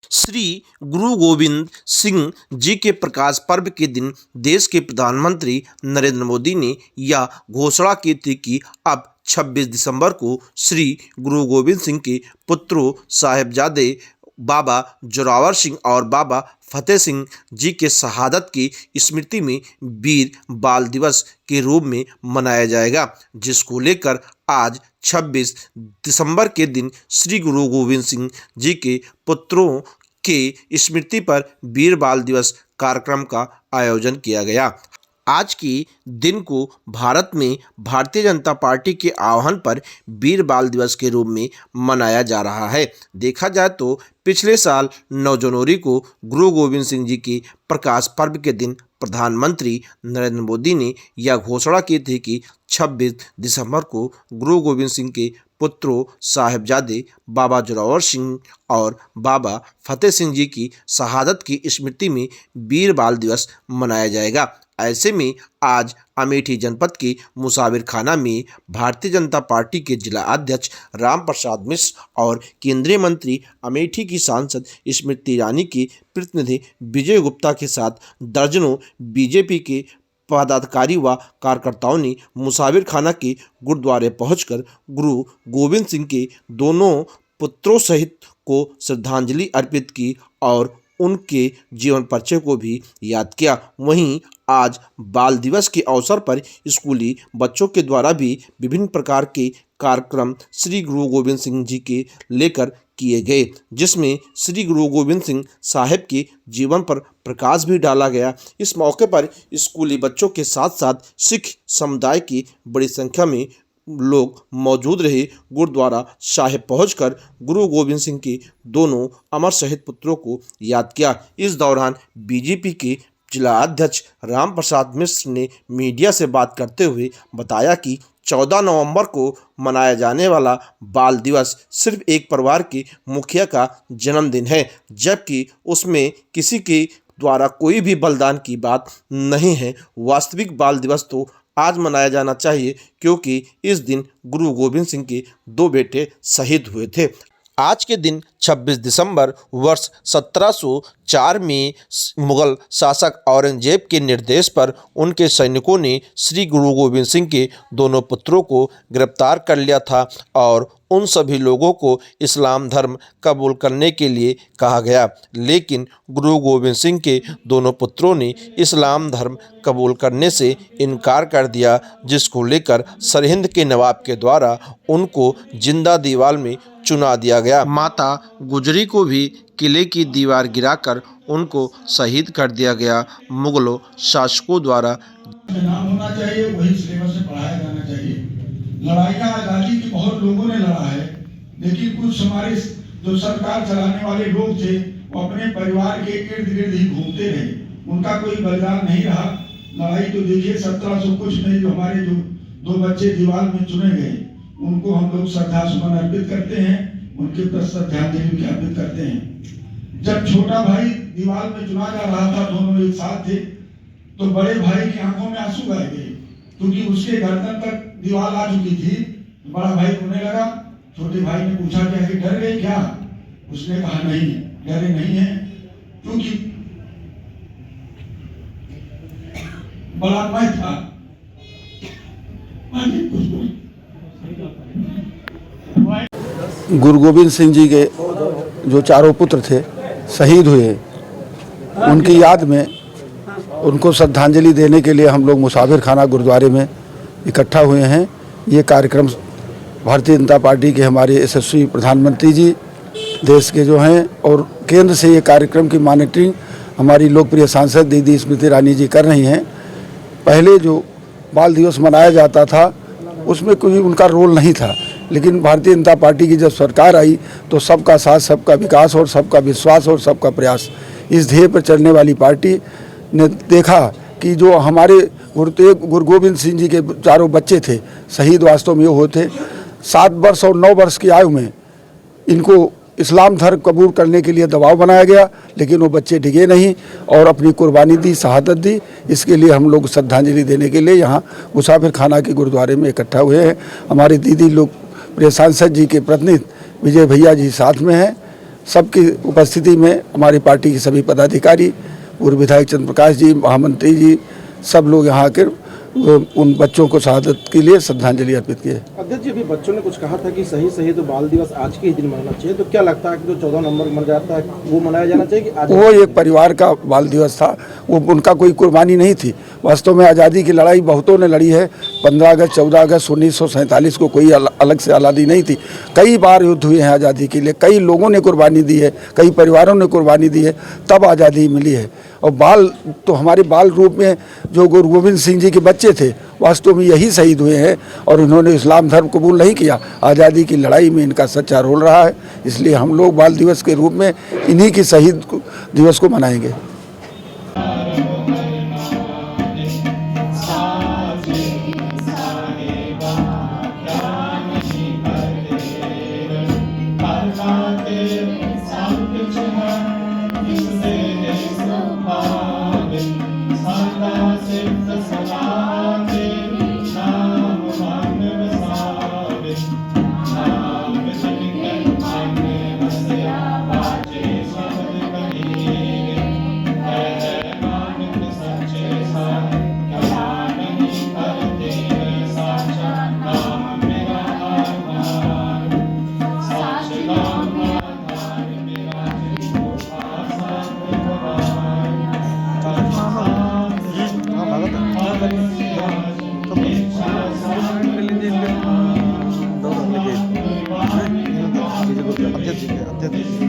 श्री गुरु गोविंद सिंह जी के प्रकाश पर्व के दिन देश के प्रधानमंत्री नरेंद्र मोदी ने यह घोषणा की थी कि अब 26 दिसंबर को श्री गुरु गोविंद सिंह के पुत्रों साहिबजादे बाबा जोरावर सिंह और बाबा फतेह सिंह जी के शहादत की स्मृति में वीर बाल दिवस के रूप में मनाया जाएगा, जिसको लेकर आज 26 दिसंबर के दिन श्री गुरु गोविंद सिंह जी के पुत्रों के स्मृति पर वीर बाल दिवस कार्यक्रम का आयोजन किया गया। आज के दिन को भारत में भारतीय जनता पार्टी के आह्वान पर वीर बाल दिवस के रूप में मनाया जा रहा है। देखा जाए तो पिछले साल 9 जनवरी को गुरु गोविंद सिंह जी के प्रकाश पर्व के दिन प्रधानमंत्री नरेंद्र मोदी ने यह घोषणा की थी कि 26 दिसंबर को गुरु गोविंद सिंह के पुत्रों साहिबजादे बाबा जोरावर सिंह और बाबा फतेह सिंह जी की शहादत की स्मृति में वीर बाल दिवस मनाया जाएगा। ऐसे में आज अमेठी जनपद के मुसाविर खाना में भारतीय जनता पार्टी के जिला अध्यक्ष राम प्रसाद मिश्र और केंद्रीय मंत्री अमेठी की सांसद स्मृति ईरानी के प्रतिनिधि विजय गुप्ता के साथ दर्जनों बीजेपी के पदाधिकारी व कार्यकर्ताओं ने मुसाविर खाना के गुरुद्वारे पहुंचकर गुरु गोविंद सिंह के दोनों पुत्रों सहित को श्रद्धांजलि अर्पित की और उनके जीवन परिचय को भी याद किया। वहीं आज बाल दिवस के अवसर पर स्कूली बच्चों के द्वारा भी विभिन्न प्रकार के कार्यक्रम श्री गुरु गोविंद सिंह जी के लेकर किए गए, जिसमें श्री गुरु गोविंद सिंह साहिब के जीवन पर प्रकाश भी डाला गया। इस मौके पर स्कूली बच्चों के साथ साथ सिख समुदाय की बड़ी संख्या में लोग मौजूद रहे। गुरुद्वारा साहिब पहुंचकर गुरु गोविंद सिंह के दोनों अमर शहीद पुत्रों को याद किया। इस दौरान बीजेपी के जिला अध्यक्ष राम प्रसाद मिश्र ने मीडिया से बात करते हुए बताया कि 14 नवंबर को मनाया जाने वाला बाल दिवस सिर्फ एक परिवार के मुखिया का जन्मदिन है, जबकि उसमें किसी के द्वारा कोई भी बलिदान की बात नहीं है। वास्तविक बाल दिवस तो आज मनाया जाना चाहिए, क्योंकि इस दिन गुरु गोविंद सिंह के 2 बेटे शहीद हुए थे। आज के दिन 26 दिसंबर वर्ष 1704 में मुगल शासक औरंगजेब के निर्देश पर उनके सैनिकों ने श्री गुरु गोविंद सिंह के दोनों पुत्रों को गिरफ्तार कर लिया था और उन सभी लोगों को इस्लाम धर्म कबूल करने के लिए कहा गया, लेकिन गुरु गोविंद सिंह के दोनों पुत्रों ने इस्लाम धर्म कबूल करने से इनकार कर दिया, जिसको लेकर सरहिंद के नवाब के द्वारा उनको जिंदा दीवार में चुना दिया गया। माता गुजरी को भी किले की दीवार गिराकर उनको शहीद कर दिया गया। मुगलों शासकों द्वारा नाम होना चाहिए, वही सिलेबस से पढ़ाया जाना चाहिए। लड़ाइयाँ आज़ादी की बहुत लोगों ने लड़ा है, लेकिन कुछ हमारे जो सरकार चलाने वाले लोग थे वो अपने परिवार के इर्द गिर्द ही घूमते रहे, उनका कोई बलिदान नहीं रहा। लड़ाई तो देखिए 1700 कुछ में जो हमारे जो 2 बच्चे दीवार में चुने गए, उनको हम लोग श्रद्धासुमन अर्पित करते हैं, उनके प्रति श्रद्धांजलि भी अर्पित करते हैं। जब छोटा भाई दीवार में चुना जा रहा था, दोनों एक साथ थे, तो बड़े भाई की आंखों में आंसू बह गए, क्योंकि उसके गर्दन तक दीवार आ चुकी थी। बड़ा भाई रोने लगा। छोटे भाई ने पूछा कि आखिर डर गए क्या? उसने कहा नहीं, डरे नहीं है, क्योंकि बड़ा मैं था। गुरु गोविंद सिंह जी के जो चारों पुत्र थे शहीद हुए, उनकी याद में उनको श्रद्धांजलि देने के लिए हम लोग मुसाविर खाना गुरुद्वारे में इकट्ठा हुए हैं। ये कार्यक्रम भारतीय जनता पार्टी के हमारे यशस्वी प्रधानमंत्री जी देश के जो हैं और केंद्र से ये कार्यक्रम की मॉनिटरिंग हमारी लोकप्रिय सांसद दीदी स्मृति ईरानी जी कर रही हैं। पहले जो बाल दिवस मनाया जाता था उसमें कोई उनका रोल नहीं था, लेकिन भारतीय जनता पार्टी की जब सरकार आई तो सबका साथ, सबका विकास और सबका विश्वास और सबका प्रयास, इस ध्येय पर चलने वाली पार्टी ने देखा कि जो हमारे गुरु गोविंद सिंह जी के चारों बच्चे थे शहीद, वास्तव में वो थे 7 वर्ष और 9 वर्ष की आयु में इनको इस्लाम धर्म कबूल करने के लिए दबाव बनाया गया, लेकिन वो बच्चे डिगे नहीं और अपनी कुर्बानी दी, शहादत दी। इसके लिए हम लोग श्रद्धांजलि देने के लिए यहाँ मुसाफिर खाना के गुरुद्वारे में इकट्ठा हुए हैं। हमारे दीदी लोग प्रिय सांसद जी के प्रतिनिधि विजय भैया जी साथ में हैं, सबकी उपस्थिति में हमारी पार्टी के सभी पदाधिकारी, पूर्व विधायक चंद्र प्रकाश जी, महामंत्री जी, सब लोग यहाँ आकर उन बच्चों को शहादत के लिए श्रद्धांजलि अर्पित किए। अध्यक्ष जी, अभी बच्चों ने कुछ कहा था कि सही सही तो बाल दिवस आज के ही दिन मनाना चाहिए, तो क्या लगता है कि जो 14 नवंबर मर जाता है वो मनाया जाना चाहिए कि आज? वो एक परिवार का बाल दिवस था, वो उनका कोई कुर्बानी नहीं थी। वास्तव में आज़ादी की लड़ाई बहुतों ने लड़ी है। 15 अगस्त 14 अगस्त 1947 को कोई अलग से आज़ादी नहीं थी। कई बार युद्ध हुए हैं आज़ादी के लिए, कई लोगों ने कुर्बानी दी है, कई परिवारों ने कुर्बानी दी है, तब आज़ादी मिली है। और बाल तो हमारे बाल रूप में जो गुरु गोविंद सिंह जी के बच्चे थे, वास्तव में यही शहीद हुए हैं और उन्होंने इस्लाम धर्म कबूल नहीं किया। आज़ादी की लड़ाई में इनका सच्चा रोल रहा है, इसलिए हम लोग बाल दिवस के रूप में इन्हीं की शहीद दिवस को मनाएंगे। अध्यक्ष जी